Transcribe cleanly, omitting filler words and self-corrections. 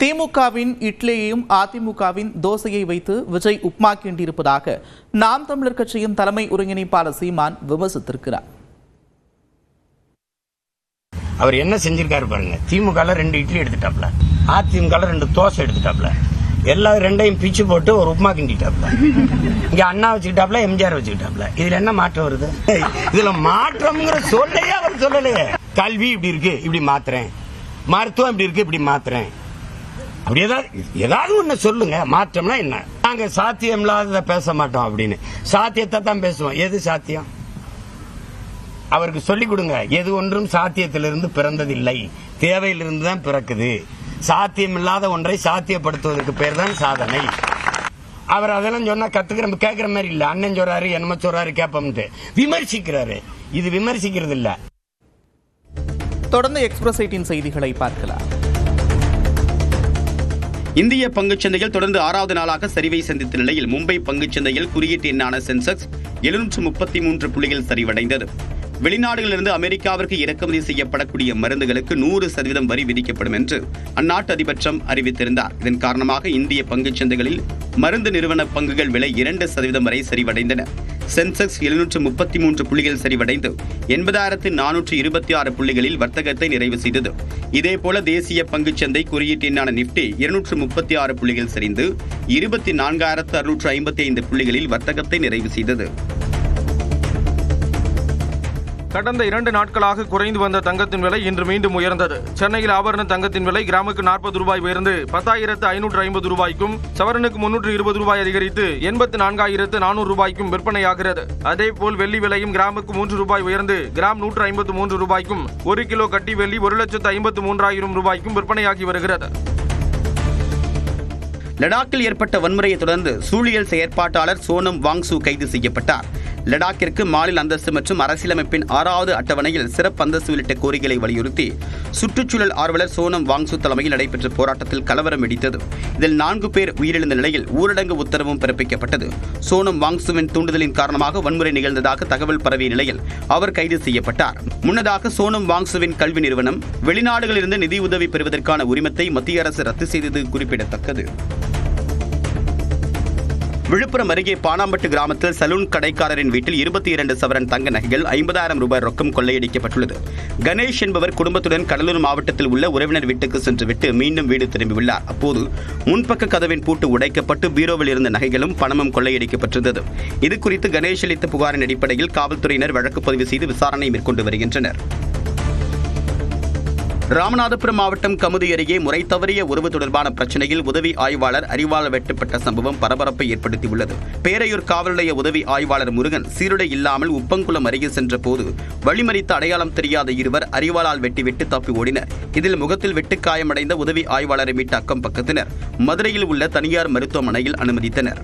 திமுகவின் இட்லியையும் அதிமுகவின் தோசையை வைத்து விஜய் உப்மா கிண்டியிருப்பதாக நாம் தமிழர் கட்சியின் தலைமை ஒருங்கிணைப்பாளர் சீமான் விமர்சித்திருக்கிறார். அவர் என்ன செஞ்சிருக்காரு பாருங்க. திமுக 2 இட்லி எடுத்துட்டாப்ல, அதிமுக 2 தோசை எடுத்துட்டாப்ல, எல்லா 2ஐயும் பிச்சு போட்டு ஒரு உப்மா கிண்டிட்டாப்ல. இங்க அண்ணா வச்சுக்கிட்டாப்ல, எம்ஜிஆர் வச்சுக்கிட்டாப்ல. இதுல என்ன மாற்றம் வருது? இதுல மாற்றம்ங்கிற சொல்லையே அவர் சொல்லலையே. கல்வி இப்படி இருக்கு, இப்படி மாத்துறேன். மருத்துவம் இப்படி இருக்கு, இப்படி மாத்துறேன். அப்படி ஏதாவது ஒண்ணு சொல்லுங்க. மாற்றம்னா என்ன? நாங்க சாத்தியம் இல்லாததை பேச மாட்டோம் அப்படின்னு. சாத்தியத்தை தான் பேசுவோம். எது சாத்தியம்? அவருக்கு சொல்லிக் கொடுங்க. எது ஒன்றும் சாத்தியத்திலிருந்து பிறந்ததில்லை, தேவையிலிருந்து தான் பிறக்குது. சாத்தியம் இல்லாத ஒன்றை சாத்தியப்படுத்துவதற்கு பேர் தான் சாதனை. அவர் அதெல்லாம் சொன்னா கேட்கிற மாதிரி இல்ல. அண்ணன் சொல்றாரு, என்னமோ சொல்றாரு, கேப்பம்ட்டு விமர்சிக்கிறாரு. இது விமர்சிக்கிறது இல்ல. தொடர்ந்து எக்ஸ்பிரஸ் 18 செய்திகளை பார்க்கலாம். இந்திய பங்குச்சந்தையில் தொடர்ந்து 6வது நாளாக சரிவை சந்தித்த நிலையில் மும்பை பங்குச்சந்தையில் குறியீட்டு எண்ணான சென்செக்ஸ் 733 புள்ளிகள் சரிவடைந்தது. வெளிநாடுகளிலிருந்து அமெரிக்காவிற்கு இறக்குமதி செய்யப்படக்கூடிய மருந்துகளுக்கு 100% வரி விதிக்கப்படும் என்று அந்நாட்டு அதிபர் ட்ரம்ப் அறிவித்திருந்தார். இதன் காரணமாக இந்திய பங்குச்சந்தைகளில் மருந்து நிறுவன பங்குகள் விலை 2% வரை சரிவடைந்தன. சென்செக்ஸ் 733 புள்ளிகள் சரிவடைந்து 80,426 புள்ளிகளில் வர்த்தகத்தை நிறைவு செய்தது. இதேபோல தேசிய பங்குச்சந்தை குறியீட்டு எண்ணான நிப்டி 236 புள்ளிகள் சரிந்து 24,655 புள்ளிகளில் வர்த்தகத்தை நிறைவு செய்தது. கடந்த 2 நாட்களாக குறைந்து வந்த தங்கத்தின் விலை இன்று மீண்டும் உயர்ந்தது. சென்னையில் ஆபரண தங்கத்தின் விலை கிராமுக்கு 40 ரூபாய் உயர்ந்து 10,550 ரூபாய்க்கும், சவரனுக்கு 320 ரூபாய் அதிகரித்து 84,400 ரூபாய்க்கும் விற்பனையாகிறது. அதேபோல் வெள்ளி விலையும் கிராமுக்கு 3 ரூபாய் உயர்ந்து கிராம் 153 ரூபாய்க்கும், 1 கிலோ கட்டி வெள்ளி 1,53,000 ரூபாய்க்கும் விற்பனையாகி வருகிறது. லடாக்கில் ஏற்பட்ட வன்முறையை தொடர்ந்து சூழியல் செயற்பாட்டாளர் சோனம் வாங்சு கைது செய்யப்பட்டார். லடாக்கிற்கு மாநில அந்தஸ்து மற்றும் அரசியலமைப்பின் 6வது அட்டவணையில் சிறப்பு அந்தஸ்து உள்ளிட்ட கோரிக்கைகளை வலியுறுத்தி சுற்றுச்சூழல் ஆர்வலர் சோனம் வாங்சு தலைமையில் நடைபெற்ற போராட்டத்தில் கலவரம் வெடித்தது. இதில் 4 பேர் உயிரிழந்த நிலையில் ஊரடங்கு உத்தரவும் பிறப்பிக்கப்பட்டது. சோனம் வாங்சுவின் தூண்டுதலின் காரணமாக வன்முறை நிகழ்ந்ததாக தகவல் பரவிய நிலையில் அவர் கைது செய்யப்பட்டார். முன்னதாக சோனம் வாங்சுவின் கல்வி நிறுவனம் வெளிநாடுகளிலிருந்து நிதியுதவி பெறுவதற்கான உரிமத்தை மத்திய அரசு ரத்து செய்தது குறிப்பிடத்தக்கது. விழுப்புரம் அருகே பானாம்பட்டு கிராமத்தில் சலூன் கடைக்காரரின் வீட்டில் 22 சவரன் தங்க நகைகள், 50,000 ரூபாய் ரொக்கம் கொள்ளையடிக்கப்பட்டுள்ளது. கணேஷ் என்பவர் குடும்பத்துடன் கடலூர் மாவட்டத்தில் உள்ள உறவினர் வீட்டுக்கு சென்றுவிட்டு மீண்டும் வீடு திரும்பியுள்ளார். அப்போது முன்பக்க கதவின் பூட்டு உடைக்கப்பட்டு பீரோவில் இருந்த நகைகளும் பணமும் கொள்ளையடிக்கப்பட்டிருந்தது. இதுகுறித்து கணேஷ் அளித்த புகாரின் அடிப்படையில் காவல்துறையினர் வழக்கு பதிவு செய்து விசாரணை மேற்கொண்டு வருகின்றனர். ராமநாதபுரம் மாவட்டம் கமுதி அருகே முறை தவறிய உறவு தொடர்பான பிரச்சனையில் உதவி ஆய்வாளர் அரிவாள் வெட்டப்பட்ட சம்பவம் பரபரப்பை ஏற்படுத்தியுள்ளது. பேரையூர் காவல் நிலைய உதவி ஆய்வாளர் முருகன் சீருடை இல்லாமல் உப்பங்குளம் அருகே சென்ற போது வழிமறித்த அடையாளம் தெரியாத இருவர் அரிவாளால் வெட்டிவிட்டு தப்பி ஓடினர். இதில் முகத்தில் வெட்டுக்காயமடைந்த உதவி ஆய்வாளரை மீட்ட அக்கம் பக்கத்தினர் மதுரையில் உள்ள தனியார் மருத்துவமனையில் அனுமதித்தனர்.